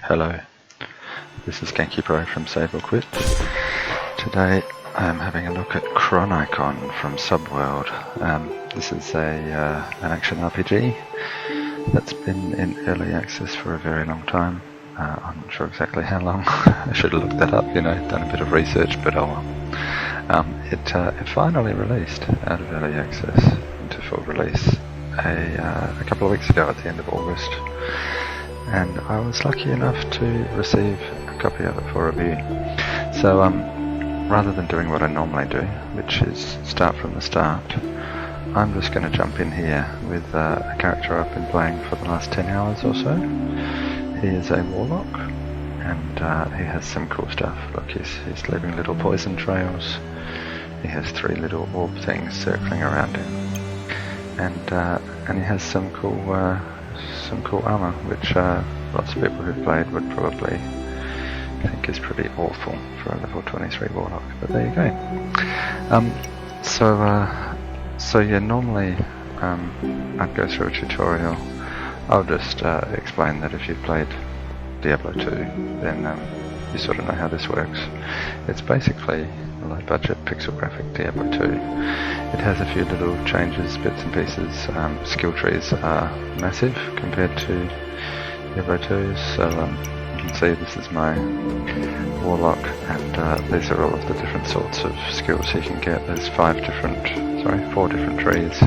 Hello, this is Genkipro from Save or Quit. Today I am having a look at Chronicon from Subworld. This is an action RPG that's been in early access for a very long time. I'm not sure exactly how long. I should have looked that up, done a bit of research, but oh well. It finally released out of early access into full release a couple of weeks ago at the end of August. And I was lucky enough to receive a copy of it for review. So rather than doing what I normally do, which is start from the start, I'm just going to jump in here with a character I've been playing for the last 10 hours or so. He is a Warlock, and he has some cool stuff. Look, he's leaving little poison trails. He has 3 little orb things circling around him, and he has some cool armor, which lots of people who've played would probably think is pretty awful for a level 23 Warlock, but there you go. So yeah, normally I'd go through a tutorial. I'll just explain that if you've played Diablo 2, then you sort of know how this works. It's basically a low-budget pixel graphic Diablo 2. It has a few little changes, bits and pieces. Skill trees are massive compared to Diablo 2, so you can see this is my Warlock, and these are all of the different sorts of skills you can get. There's 4 different trees.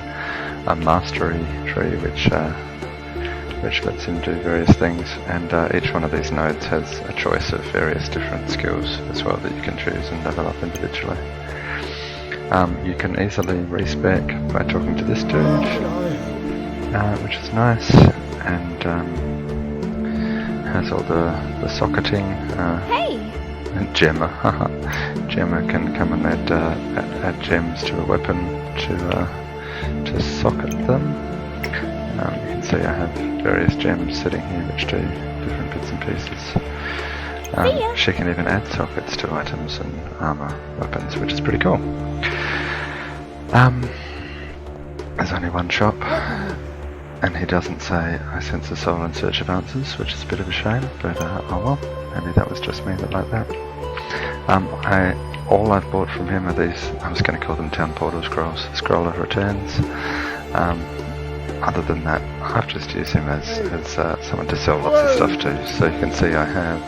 A mastery tree, which lets him do various things, and each one of these nodes has a choice of various different skills as well that you can choose and level up individually. You can easily respec by talking to this dude, which is nice, and has all the socketing. Hey! And Gemma. Gemma can come and add gems to a weapon to socket them. You can see I have various gems sitting here which do different bits and pieces. She can even add sockets to items and armor weapons, which is pretty cool. There's only one shop, and he doesn't say I sense a soul in search of answers, which is a bit of a shame, but oh well, maybe that was just me that liked that. All I've bought from him are these, I was going to call them town portal scrolls, scroll of returns. Other than that, I've just used him as someone to sell lots of stuff to. So you can see I have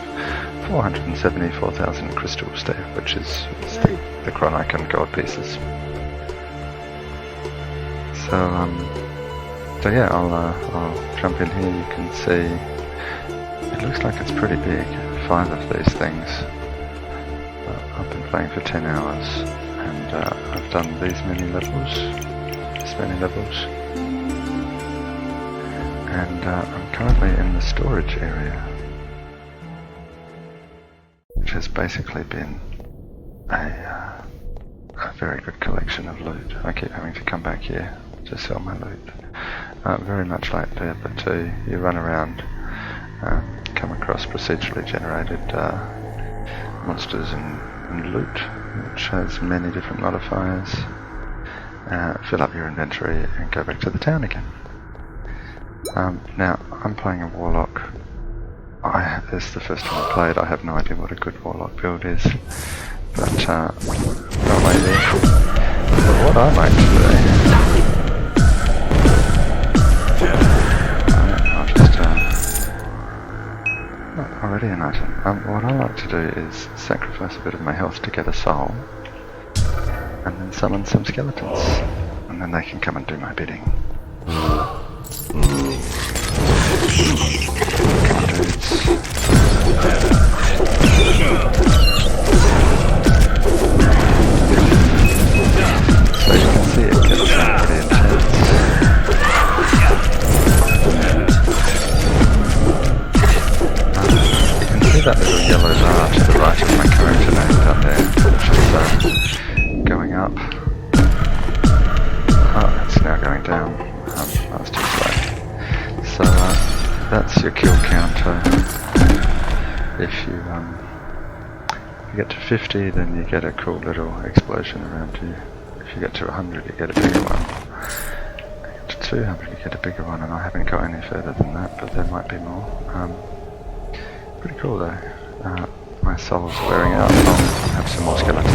474,000 crystals there, which is the Chronicon gold pieces. So yeah, I'll jump in here. You can see it looks like it's pretty big. 5 of these things. I've been playing for 10 hours, and I've done these many levels. And I'm currently in the storage area, which has basically been a very good collection of loot. I keep having to come back here to sell my loot. Very much like Diablo 2, you run around, come across procedurally generated monsters and loot, which has many different modifiers. Fill up your inventory and go back to the town again. Now, I'm playing a Warlock. This is the first time I played. I have no idea what a good Warlock build is, but maybe. But what I like to do, I'll just already an item. What I like to do is sacrifice a bit of my health to get a soul, and then summon some skeletons, and then they can come and do my bidding. So you can see it gets pretty intense. You can see that little yellow bar to the right of my character name down there, which is going up. Oh, it's now going down. That was too slow. So that's your kill counter. If you get to 50, then you get a cool little explosion around you. If you get to 100, you get a bigger one. If you get to 200, you get a bigger one, and I haven't got any further than that, but there might be more. pretty cool though. My soul's wearing out. I'll have some more skeletons.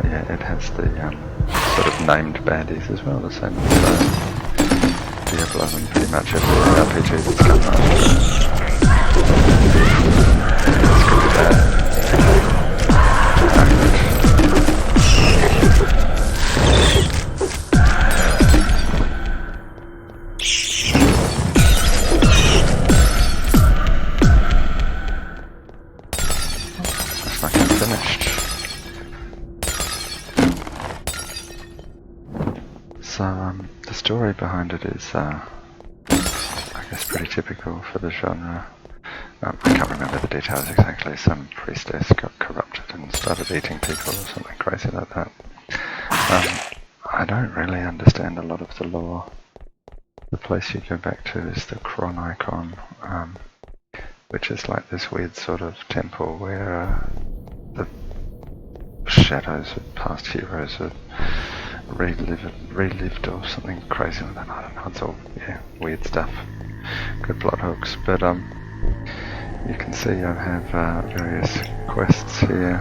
Yeah, it has the sort of named baddies as well, the same as Diablo and pretty much every RPG that's come out. It's good Looks like I'm finished. So the story behind it is, I guess, pretty typical for the genre. I can't remember the details exactly. Some priestess got corrupted and started eating people or something crazy like that. I don't really understand a lot of the lore. The place you go back to is the Chronicon, which is like this weird sort of temple where the shadows of past heroes are relived or something crazy like that. I don't know, it's all, yeah, weird stuff. Good plot hooks, but you can see I have various quests here.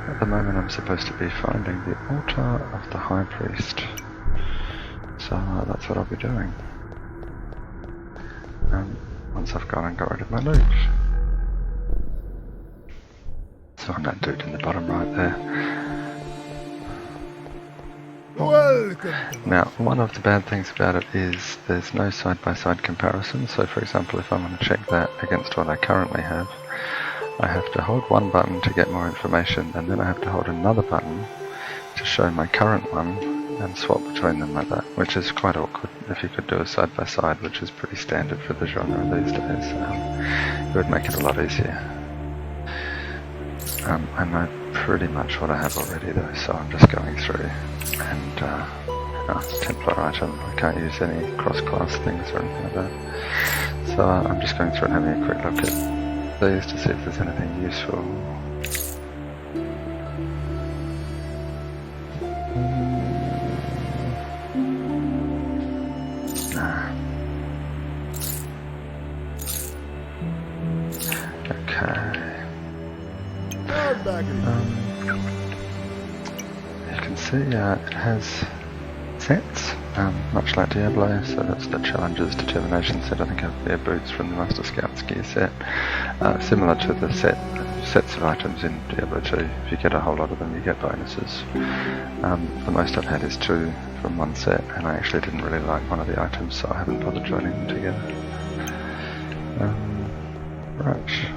At the moment I'm supposed to be finding the altar of the High Priest, so that's what I'll be doing. Once I've gone and got rid of my loot. So I'm that dude in the bottom right there. Welcome. Now, one of the bad things about it is there's no side-by-side comparison. So, for example, if I want to check that against what I currently have, I have to hold one button to get more information, and then I have to hold another button to show my current one and swap between them like that, which is quite awkward if you could do a side-by-side, which is pretty standard for the genre these days. It would make it a lot easier. I know pretty much what I have already though, so I'm just going through and Templar item. I can't use any cross-class things or anything like that. So I'm just going through and having a quick look at these to see if there's anything useful. Okay. You can see it has sets, much like Diablo, so that's the Challenger's Determination set. I think I have their boots from the Master Scout's gear set. Similar to the sets of items in Diablo 2. If you get a whole lot of them, you get bonuses. The most I've had is 2 from one set, and I actually didn't really like one of the items, so I haven't bothered joining them together. Right.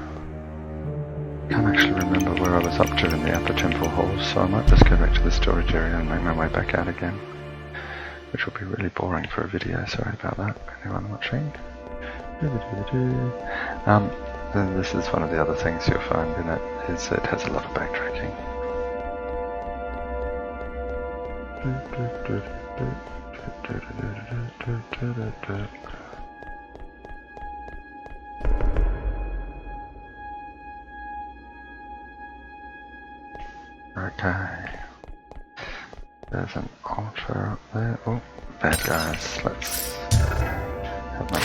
Can't actually remember where I was up to in the upper temple halls, so I might just go back to the storage area and make my way back out again, which will be really boring for a video. Sorry about that, anyone watching. Then this is one of the other things you'll find in it, is it has a lot of backtracking. Okay, there's an altar up there. Oh, bad guys, let's have my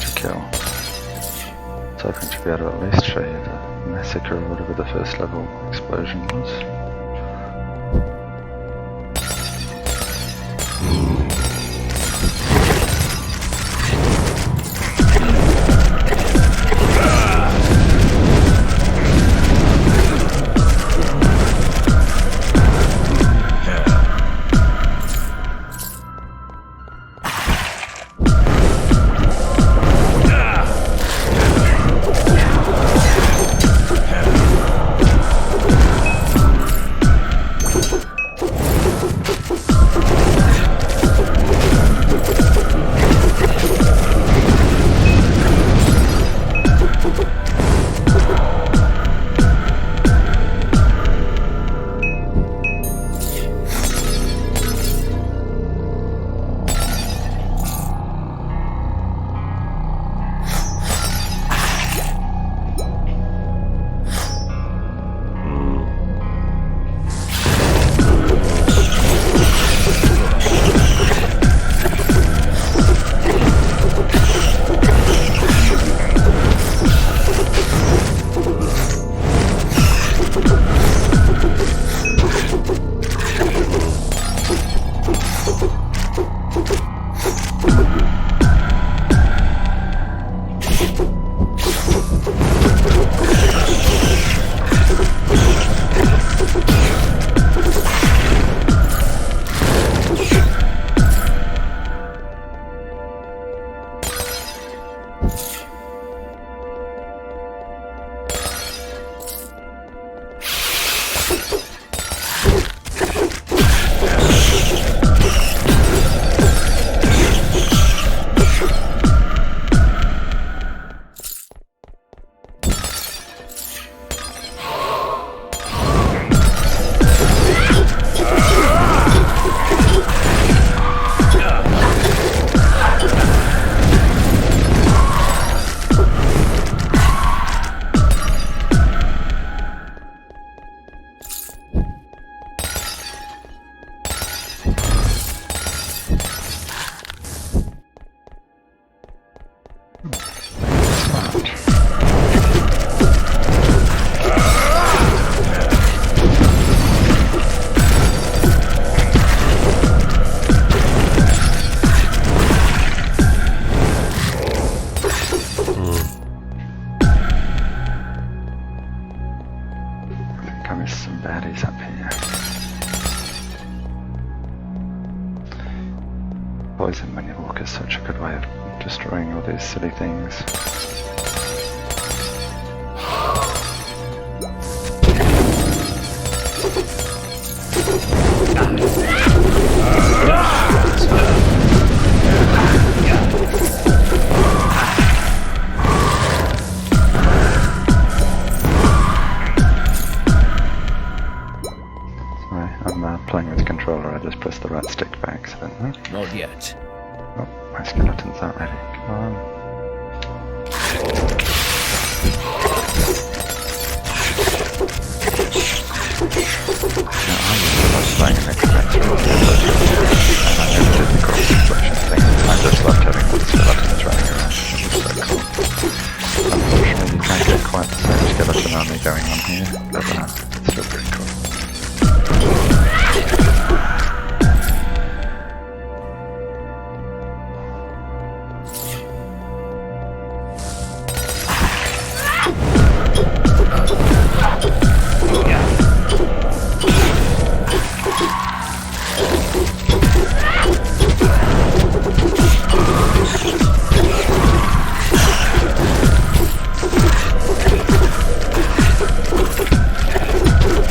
to kill. I was hoping to be able to at least show you the massacre or whatever the first level explosion was. baddies up here. Poison when you walk is such a good way of destroying all these silly things. Playing with the controller, I just pressed the right stick by accident. Huh? Not yet. Oh, my skeletons aren't ready. Come on. Now, I was playing an expensive and I never did the cross reflection thing. I just loved having all the skeletons running around. It was so cool. Unfortunately, you can't get quite the same skeleton army going on here, but it's still pretty cool.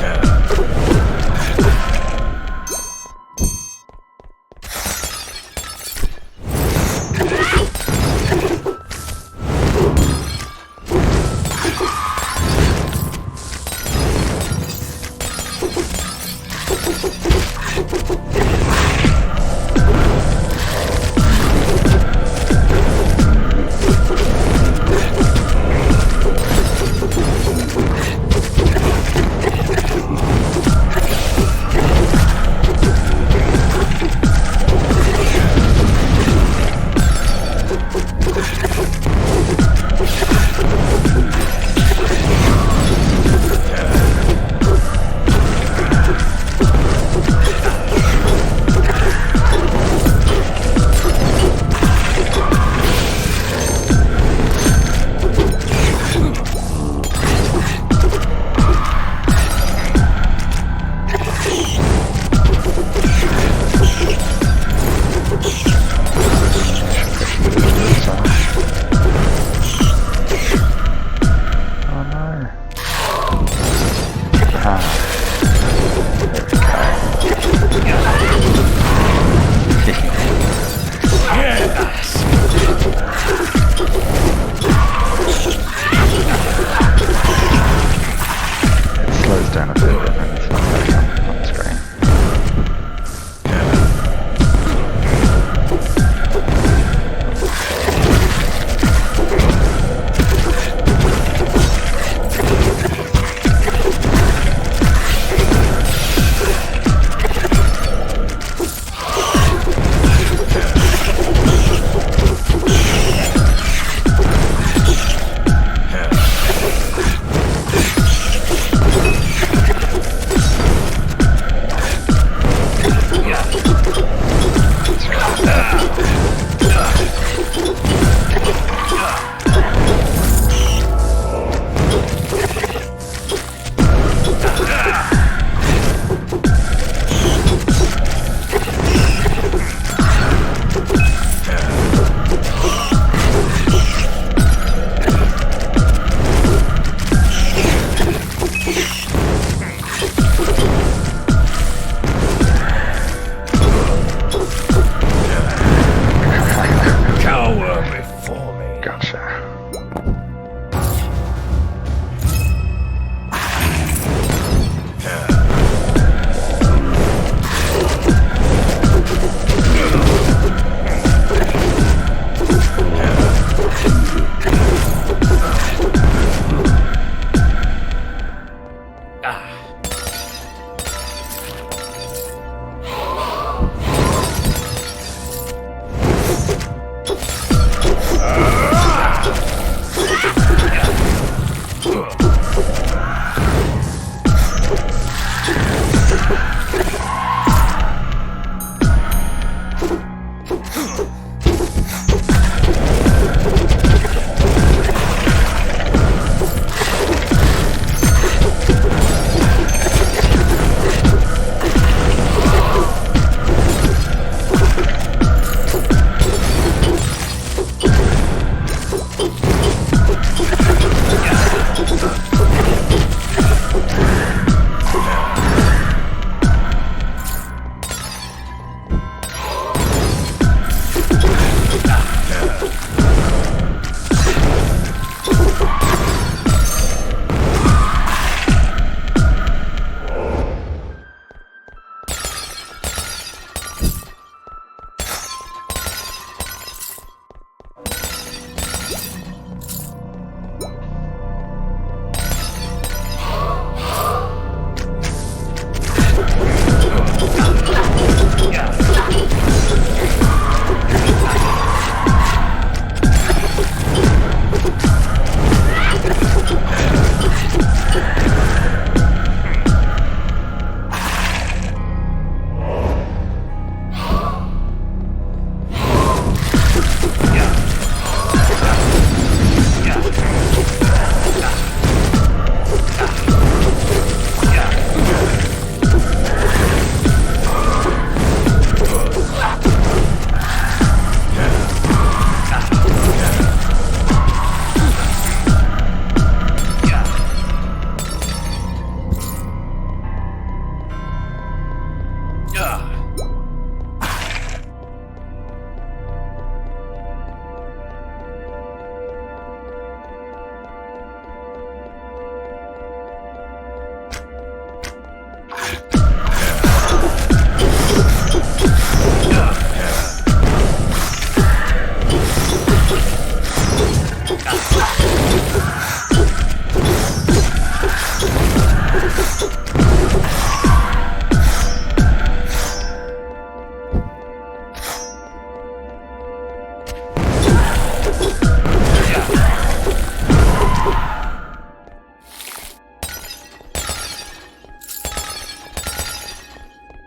Yeah. pressure.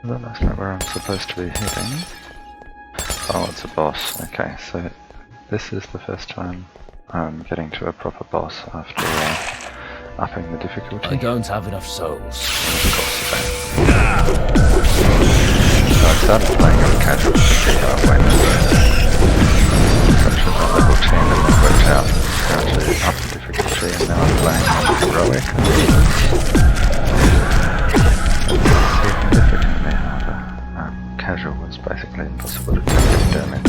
That looks like where I'm supposed to be heading. Oh, it's a boss. Okay, so this is the first time I'm getting to a proper boss after upping the difficulty. I don't have enough souls. Of course I don't. So I started playing on casual to see how it went. Such as at level 10 and then worked out how to up the difficulty, and now I'm playing on heroic. Significantly harder. Casual was basically impossible to do any damage.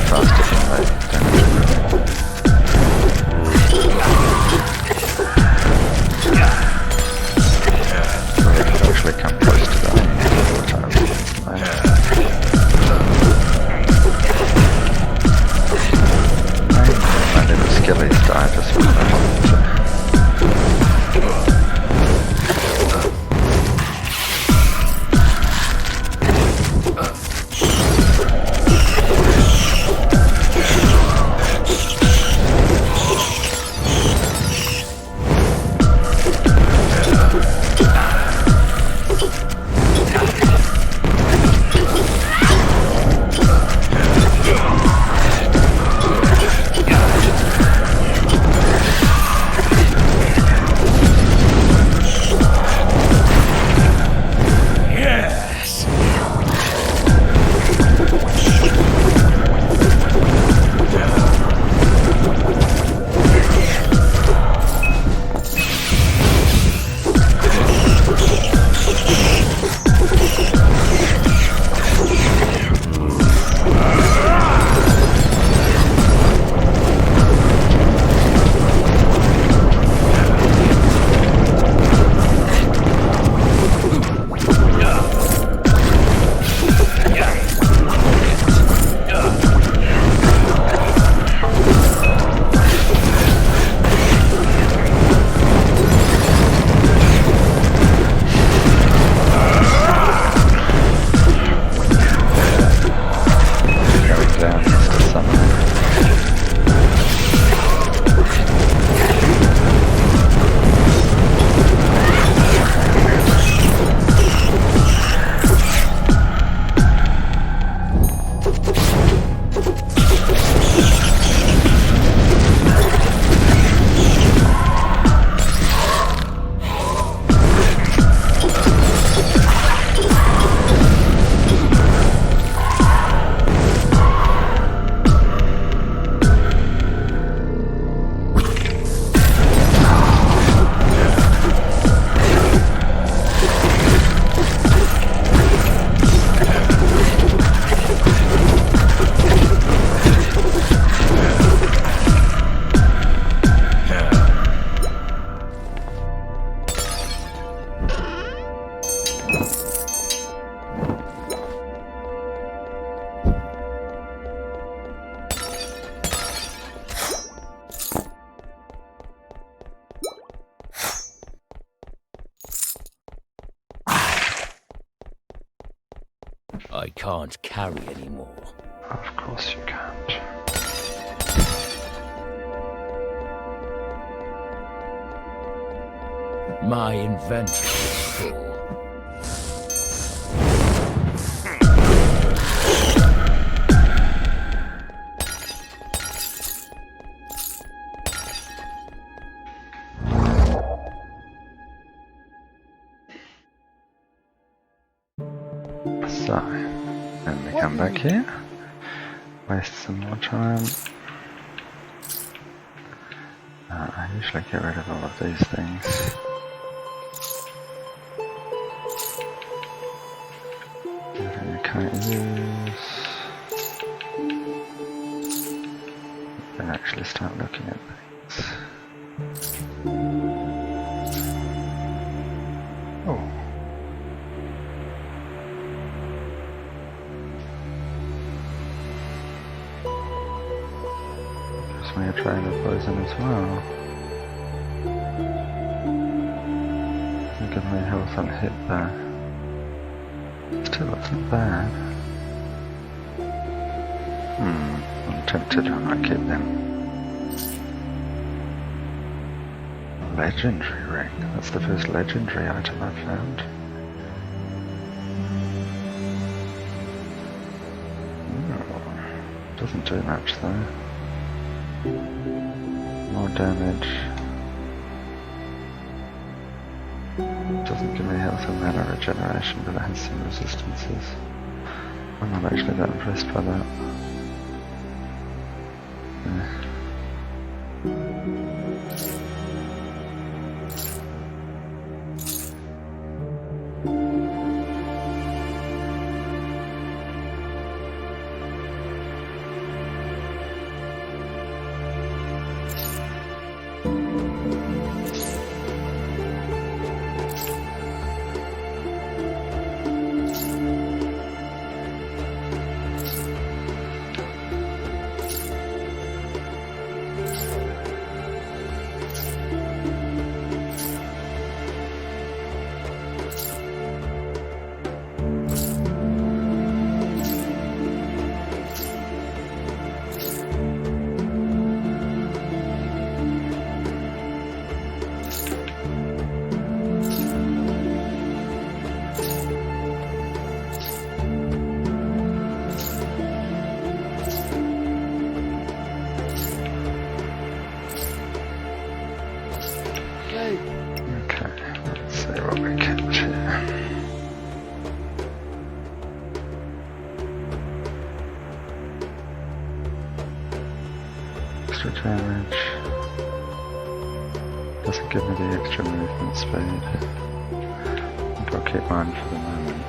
Faster than the damage. So I could actually come close to that all the time. I can't carry anymore. Of course you can't. My inventory is full. So, then we come back here, waste some more time. I usually get rid of all of these things. Anything I can't use. Then actually start looking at things. Oh. Gives me a trail of poison as well. Doesn't give me health on hit there. Still, that's not bad. I'm tempted, I might keep them. Legendary ring. That's the first legendary item I've found. Doesn't do much though. More damage. Doesn't give me health and mana regeneration, but it has some resistances. I'm not actually that impressed by that. Damage. Doesn't give me the extra movement speed. I think I'll keep mine for the moment.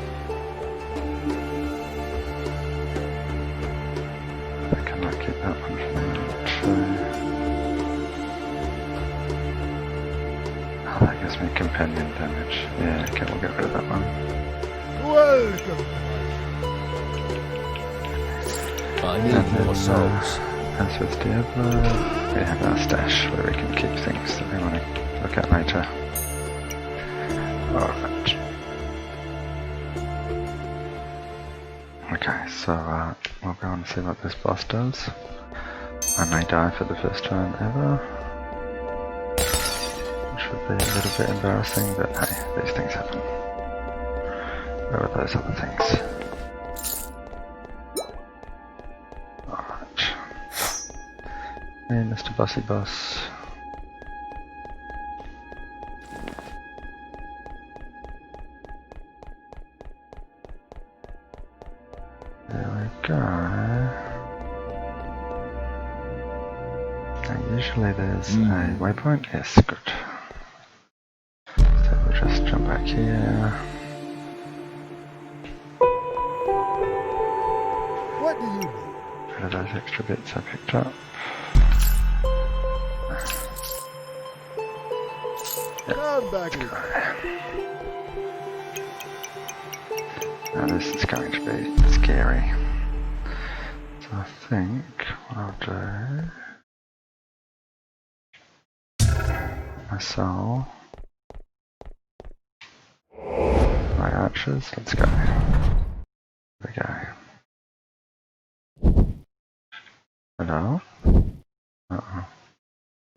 I think I might keep that one for the moment too. Oh, that gives me companion damage. Yeah, okay, we'll get rid of that one. I need more souls. As with Diablo, we have our stash where we can keep things that we want to look at later. Alright. Okay, so we'll go and see what this boss does. I may die for the first time ever, which would be a little bit embarrassing, but hey, these things happen. Where are those other things? Hey, Mr. Bossy Boss. There we go. Now, usually there's a waypoint. Yes, good. So we'll just jump back here. What do you need? Rid of those extra bits I picked up. Come back here. Now this is going to be scary. So I think what I'll do... My soul. My archers, let's go. we go. Hello? Uh-oh.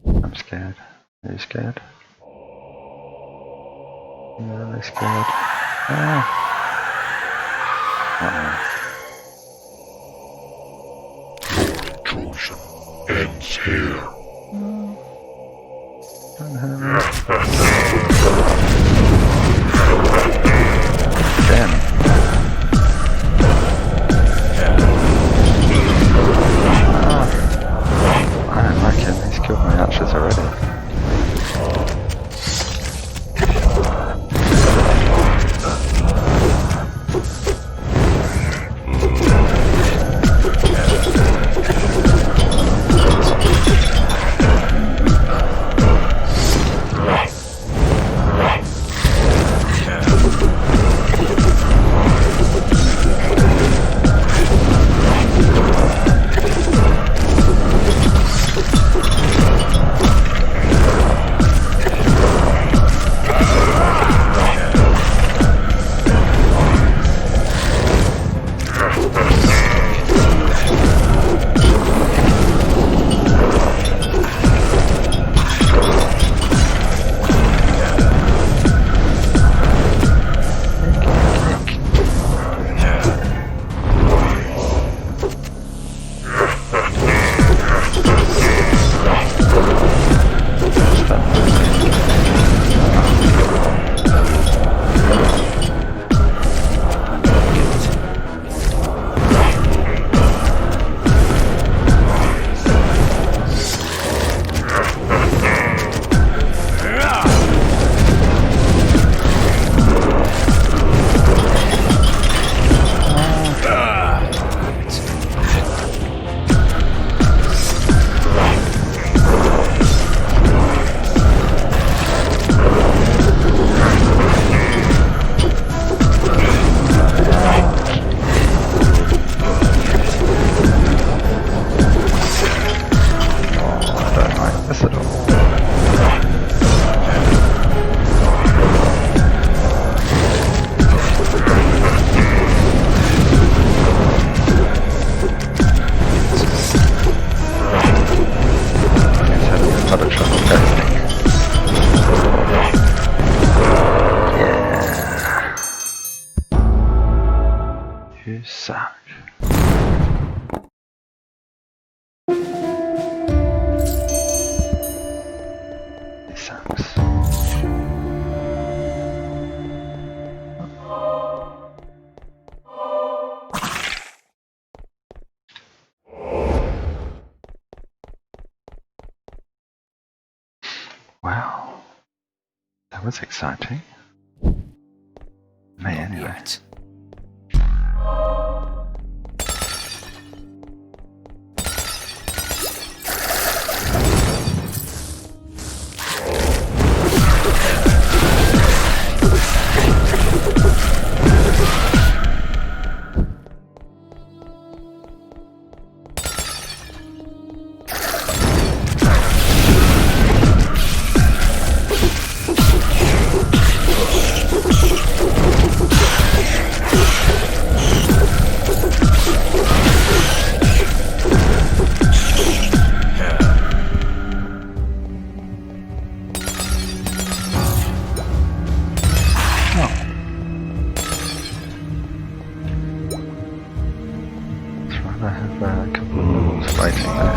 I'm scared. Are you scared? I'm really scared. Ah! Intrusion ends here. Don't hurt me. Again. I don't like him. He's killed my archers already. You suck. He sucks. Wow. That was exciting. Me anyway. Yet. I have a couple of levels waiting there.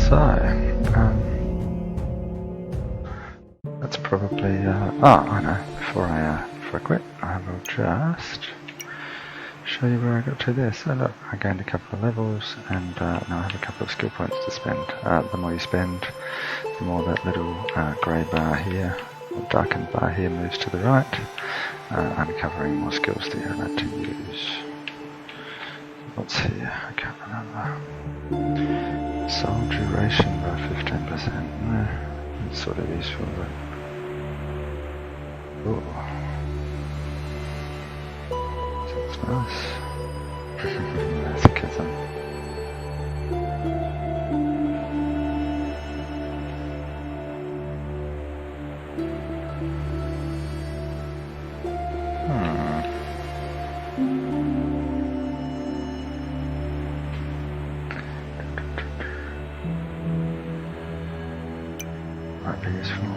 So, that's probably, I know, before I quit, I will just show you where I got to this. So look, I gained a couple of levels, and now I have a couple of skill points to spend. The more you spend, the more that little grey bar here, darkened bar here moves to the right, uncovering more skills that you're allowed to use. What's here? I can't remember. Soul duration by 15%. It's sort of useful, but... Ooh. That's nice. Masochism. Might be useful.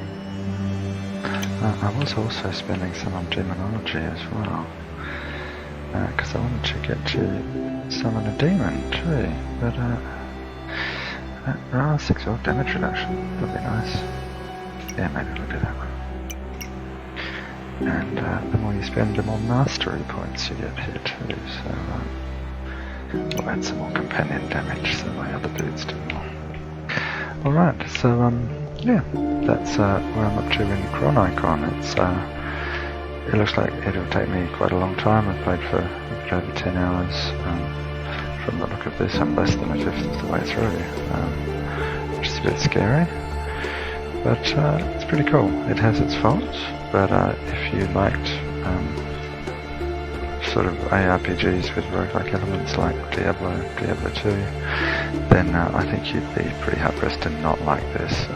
I was also spending some on demonology as well, because I wanted to get to summon a demon too, but roll 6 or damage reduction would be nice. Yeah, maybe we'll do that one. And the more you spend, the more mastery points you get here too, so we'll add some more companion damage so my other dudes do more. Alright, so yeah, that's where I'm up to in Chronicon. It looks like it'll take me quite a long time. I've played for a bit over 10 hours. From the look of this, I'm less than a fifth of the way through, which is a bit scary. But it's pretty cool. It has its faults, but if you liked sort of ARPGs with roguelike elements like Diablo 2, then I think you'd be pretty hard pressed to not like this.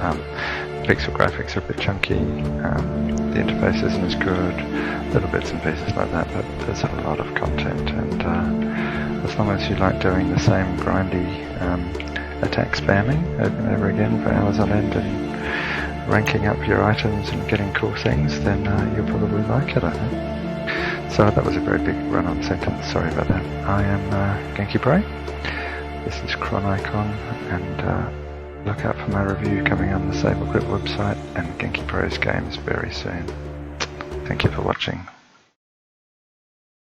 Pixel graphics are a bit chunky, the interface isn't as good, little bits and pieces like that, but there's a lot of content, and as long as you like doing the same grindy attack spamming over and over again for hours on end and ranking up your items and getting cool things, then you'll probably like it, I think. So that was a very big run-on sentence, sorry about that. I am Genkipro, this is Chronicon, and look out for my review coming on the Save or Quit website and Genkipro's games very soon. Thank you for watching.